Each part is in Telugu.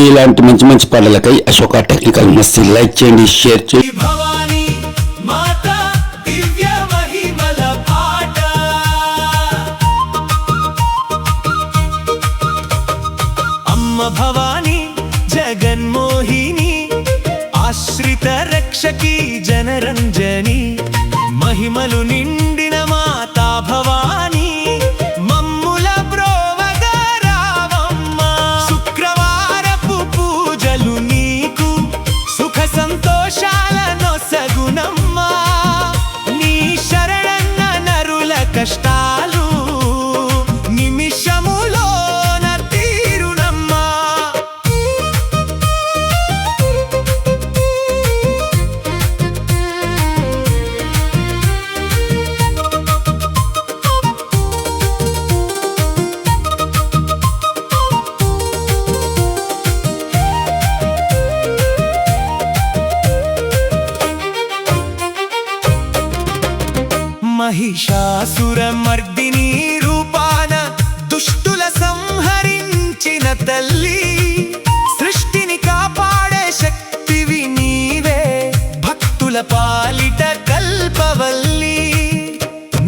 ఇలాంటి మంచి మంచి పాటలకై అశోక టెక్నికల్ మస్తీ లైక్ చేయండి, షేర్ చేయండి. భవానీ మాత దివ్య మహిమల పాట, అమ్మ భవానీ జగన్మోహిని, ఆశ్రిత రక్షకి జనరంజని, మహిమలు నిండిన మాతా భవానీ మమ్ముల బ్రోవగా రావమ్మ. శుక్రవారపు పూజలు నీకు సుఖ సంతోషాల నొసగునమ్మా. నీ శరణన్న నరుల కష్టాలు నిమిషములోన తీరునమ్మా. మహిషాసుర మర్దిని రూపాన దుష్టుల సంహరించిన తల్లి, సృష్టిని కాపాడే శక్తివి నీవే, భక్తుల పాలిట కల్పవల్లి.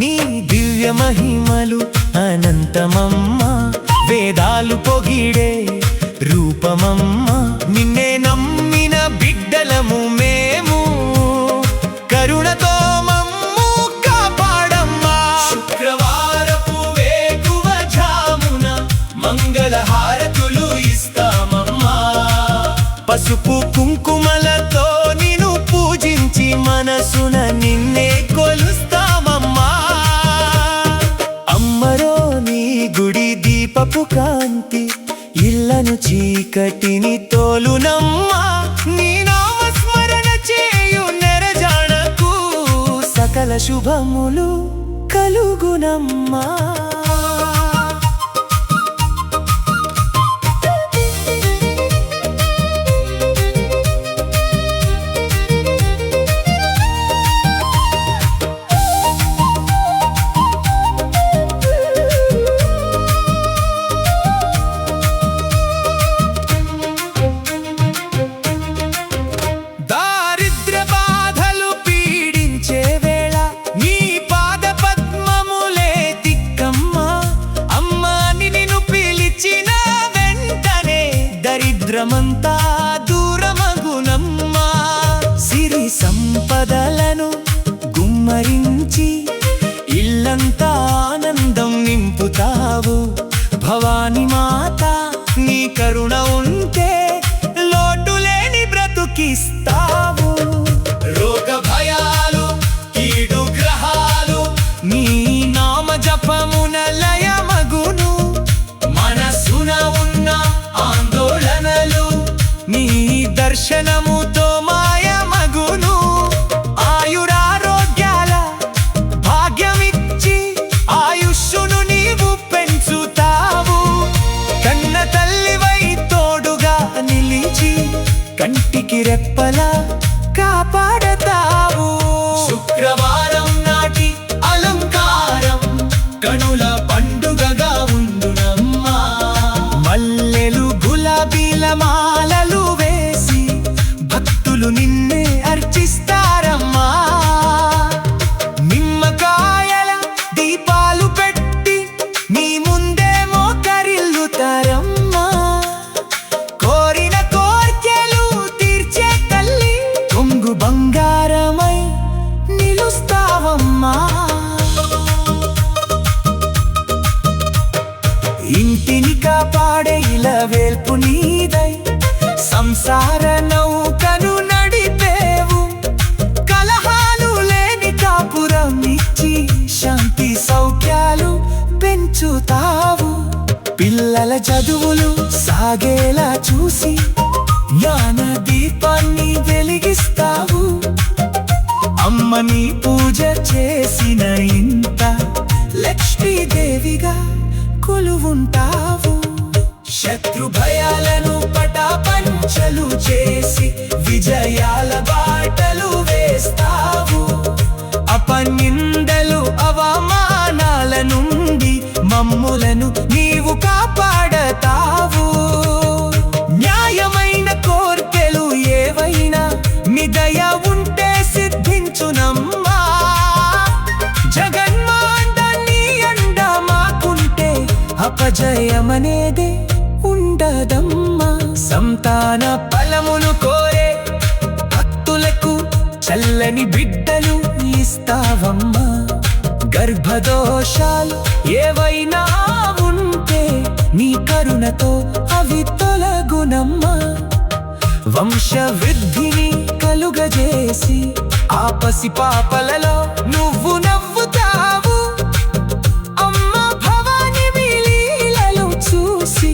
నీ దివ్య మహిమలు అనంతమమ్మ, వేదాలు పొగిడే రూపమమ్మ. నిన్నే నమ్మిన బిడ్డలము మేము, కరుణతో మంగళహారతులు ఇస్తామమ్మా. పసుపు కుంకుమలతో నిన్ను పూజించి మనసున నిన్నే కొలుస్తామమ్మా. అమ్మరో నీ గుడి దీపపు కాంతి, ఇళ్లను చీకటిని తోలునమ్మా. నీ నామస్మరణ చేయు నెరజాణకు సకల శుభములు కలుగునమ్మా. దరిద్రమంతా దూరమగునమ్మా. సిరి సంపదలను గుమ్మరించి ఇల్లంతా ఆనందం నింపుతావు. భవానీ మాత నీ కరుణ ఉంటే లోటులేని బ్రతుకిస్తావు. రోగ భయాలు కీడు గ్రహాలు నీ నామ జపమున లయమగును. మనసున ఉన్న ఆందోళనలు నీ దర్శనముతో మాయమగును. ఆయురారోగ్యాల భాగ్యమిచ్చి ఆయుష్షును నీవు పెంచుతావు. కన్న తల్లివై తోడుగా నిలిచి కంటికి రెప్పలా కాపాడతావు. శుక్రవారం నాటి అలంకారం కనుల పండుగగా ఉండునమ్మా. మల్లెలు గులాబీల మాలలు వేసి భక్తులు నిన్నే అర్చిస్తారమ్మా. నిమ్మకాయల దీపాలు పెట్టి నీ ముందే మోకరిల్లుతారమ్మా. కోరిన కోర్కెలు తీర్చే తల్లి, కొంగు బంగారమై నిలుస్తావమ్మా. ఇంటిని కాపాడే ఇలవేల్పు నీదై సంసార నౌకను నడిపేవు. కలహాలు లేని కాపురం ఇచ్చి శాంతి సౌఖ్యాలు పెంచుతావు. పిల్లల చదువులు సాగేలా చూసి జ్ఞాన దీపాన్ని వెలిగిస్తావు. అమ్మని పూజ చేసిన ఇంత లక్ష్మీదేవిగా కొలువుంటావు. శత్రు భయాలను పటాపంచలు చేసి విజయాల బాటలు వేస్తావు. అపనిందలు అవమానాల నుండి మమ్ములను నీవు కాపాడతావు. న్యాయం ఆశయమనేదే ఉండదమ్మా. సంతాన ఫలములు కోరే భక్తులకు చల్లని బిడ్డలు ఇస్తావమ్మా. గర్భదోషాలు ఏవైనా ఉంటే నీ కరుణతో అవి తొలగునమ్మా. వంశవృద్ధిని కలుగజేసి ఆ పసిపాపలలో నువ్వు నవ్వుతావు. అమ్మ భవాని లీలలు చూసి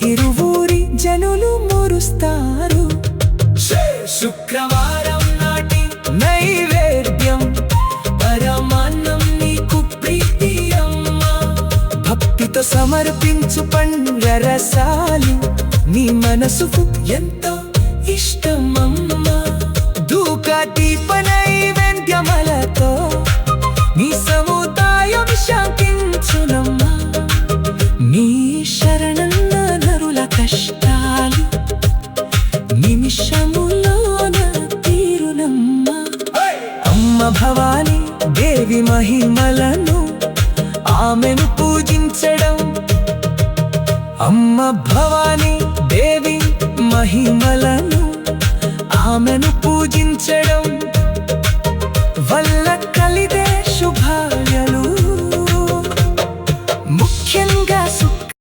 ఇరువురి జనులు మురుస్తారు. శుక్రవారం నాటి నైవేద్యం పరమాన్నం నీకు ప్రీతి అమ్మా. భక్తితో సమర్పించు పండ్రరసాలు నీ మనసుకు ఎంతో ఇష్టమమ్మా. ధూక దీప నైవేద్యములతో నీ సముదాయం శాంతించునమ్మా. నీ శరణన్న నరుల కష్టాలు నిమిషములోన తీరునమ్మా. అమ్మ భవాని దేవి మహిమలను ఆమెను పూజించడం, అమ్మ భవాని దేవి మహిమలను ఆమెను పూజించడం